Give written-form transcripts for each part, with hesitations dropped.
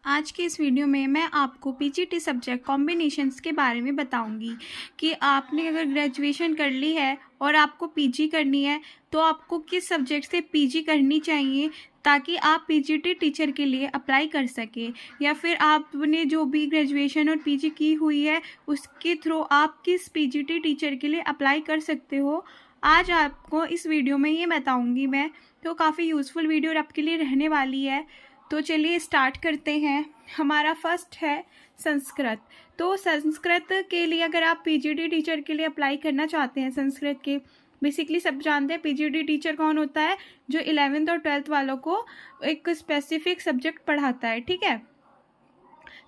आज के इस वीडियो में मैं आपको पीजीटी सब्जेक्ट कॉम्बिनेशंस के बारे में बताऊंगी कि आपने अगर ग्रेजुएशन कर ली है और आपको पीजी करनी है तो आपको किस सब्जेक्ट से पीजी करनी चाहिए ताकि आप पीजीटी टीचर के लिए अप्लाई कर सकें, या फिर आपने जो भी ग्रेजुएशन और पीजी की हुई है उसके थ्रू आप किस पीजीटी टीचर के लिए अप्लाई कर सकते हो। आज आपको इस वीडियो में ये बताऊंगी मैं, तो काफ़ी यूज़फुल वीडियो आपके लिए रहने वाली है। तो चलिए स्टार्ट करते हैं। हमारा फर्स्ट है संस्कृत। तो संस्कृत के लिए अगर आप पीजीटी टीचर के लिए अप्लाई करना चाहते हैं, संस्कृत के बेसिकली सब जानते हैं पीजीटी टीचर कौन होता है, जो 11th और 12th वालों को एक स्पेसिफिक सब्जेक्ट पढ़ाता है, ठीक है।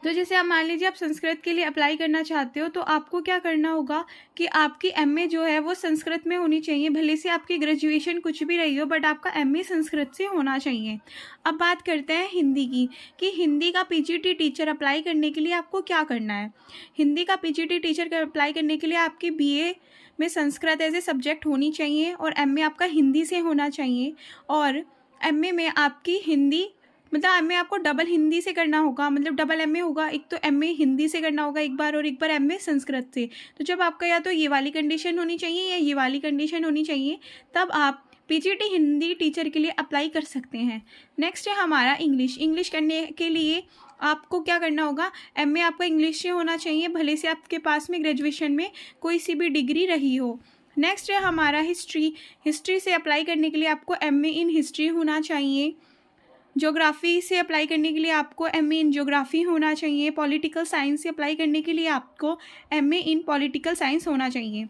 तो जैसे आप मान लीजिए आप संस्कृत के लिए अप्लाई करना चाहते हो तो आपको क्या करना होगा कि आपकी एमए जो है वो संस्कृत में होनी चाहिए। भले से आपकी ग्रेजुएशन कुछ भी रही हो बट आपका एमए संस्कृत से होना चाहिए। अब बात करते हैं हिंदी की, कि हिंदी का पीजीटी टीचर अप्लाई करने के लिए आपको क्या करना है। हिंदी का पीजीटी टीचर अप्लाई करने के लिए आपकी बीए में संस्कृत एज ए सब्जेक्ट होनी चाहिए और एमए आपका हिंदी से होना चाहिए। और एमए में आपकी हिंदी मतलब एमए आपको डबल हिंदी से करना होगा, मतलब डबल एमए होगा। एक तो एमए हिंदी से करना होगा एक बार और एक बार एमए संस्कृत से। तो जब आपका या तो ये वाली कंडीशन होनी चाहिए या ये वाली कंडीशन होनी चाहिए, तब आप पीजीटी हिंदी टीचर के लिए अप्लाई कर सकते हैं। नेक्स्ट है हमारा इंग्लिश। इंग्लिश करने के लिए आपको क्या करना होगा, एमए आपका इंग्लिश से होना चाहिए, भले से आपके पास में ग्रेजुएशन में कोई सी भी डिग्री रही हो। नेक्स्ट है हमारा हिस्ट्री। हिस्ट्री से अप्लाई करने के लिए आपको एमए इन हिस्ट्री होना चाहिए। ज्योग्राफी से अप्लाई करने के लिए आपको एमए इन ज्योग्राफी होना चाहिए। पॉलिटिकल साइंस से अप्लाई करने के लिए आपको एमए इन पॉलिटिकल साइंस होना चाहिए।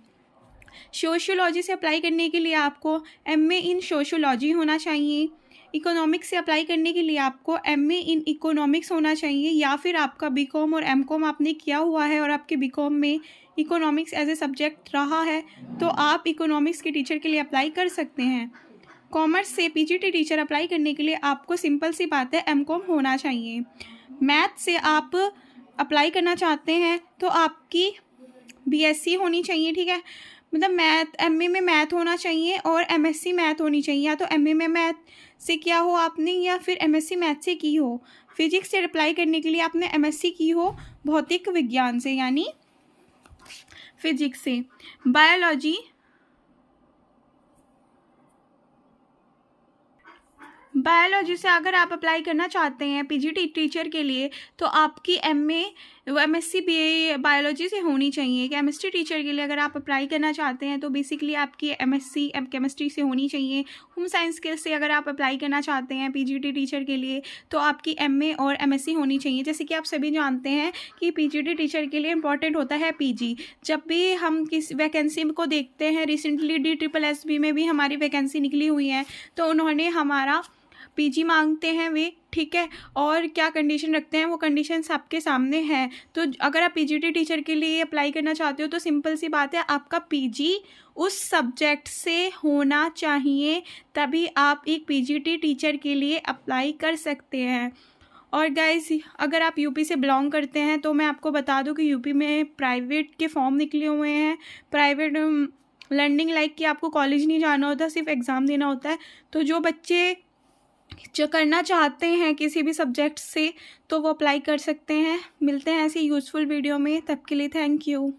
सोशियोलॉजी से अप्लाई करने के लिए आपको एमए इन सोशियोलॉजी होना चाहिए। इकोनॉमिक्स से अप्लाई करने के लिए आपको एमए इन इकोनॉमिक्स होना चाहिए, या फिर आपका बीकॉम और एमकॉम आपने किया हुआ है और आपके बीकॉम में इकोनॉमिक्स एज ए सब्जेक्ट रहा है तो आप इकोनॉमिक्स के टीचर के लिए अप्लाई कर सकते हैं। कॉमर्स से पीजीटी टीचर अप्लाई करने के लिए आपको सिंपल सी बात है एमकॉम होना चाहिए। मैथ से आप अप्लाई करना चाहते हैं तो आपकी बीएससी होनी चाहिए, ठीक है। मतलब मैथ एमए में मैथ होना चाहिए और एमएससी मैथ होनी चाहिए, या तो एमए में मैथ से किया हो आपने या फिर एमएससी मैथ से की हो। फिजिक्स से अप्लाई करने के लिए आपने एमएससी की हो भौतिक विज्ञान से, यानी फिजिक्स से। बायोलॉजी से अगर आप अप्लाई करना चाहते हैं पीजीटी टीचर के लिए तो आपकी एमएससी बीए बायोलॉजी से होनी चाहिए। केमिस्ट्री टीचर के लिए अगर आप अप्लाई करना चाहते हैं तो बेसिकली आपकी एमएससी केमिस्ट्री से होनी चाहिए। होम साइंस से अगर आप अप्लाई करना चाहते हैं पीजीटी टीचर के लिए तो आपकी एमए और एमएससी होनी चाहिए। जैसे कि आप सभी जानते हैं कि पीजीटी टीचर के लिए इंपॉर्टेंट होता है पीजी। जब भी हम किस वैकेंसी को देखते हैं, रिसेंटली DSSB में भी हमारी वैकेंसी निकली हुई है तो उन्होंने हमारा पीजी मांगते हैं वे, ठीक है। और क्या कंडीशन रखते हैं वो कंडीशंस आपके सामने है। तो अगर आप पीजीटी टीचर के लिए अप्लाई करना चाहते हो तो सिंपल सी बात है, आपका पीजी उस सब्जेक्ट से होना चाहिए, तभी आप एक पीजीटी टीचर के लिए अप्लाई कर सकते हैं। और गाइस अगर आप यूपी से बिलोंग करते हैं तो मैं आपको बता दूं कि यूपी में प्राइवेट के फॉर्म निकले हुए हैं। प्राइवेट लर्निंग लाइक कि आपको कॉलेज नहीं जाना होता, सिर्फ एग्ज़ाम देना होता है। तो जो बच्चे जो करना चाहते हैं किसी भी सब्जेक्ट से तो वो अप्लाई कर सकते हैं। मिलते हैं ऐसी यूज़फुल वीडियो में, तब के लिए थैंक यू।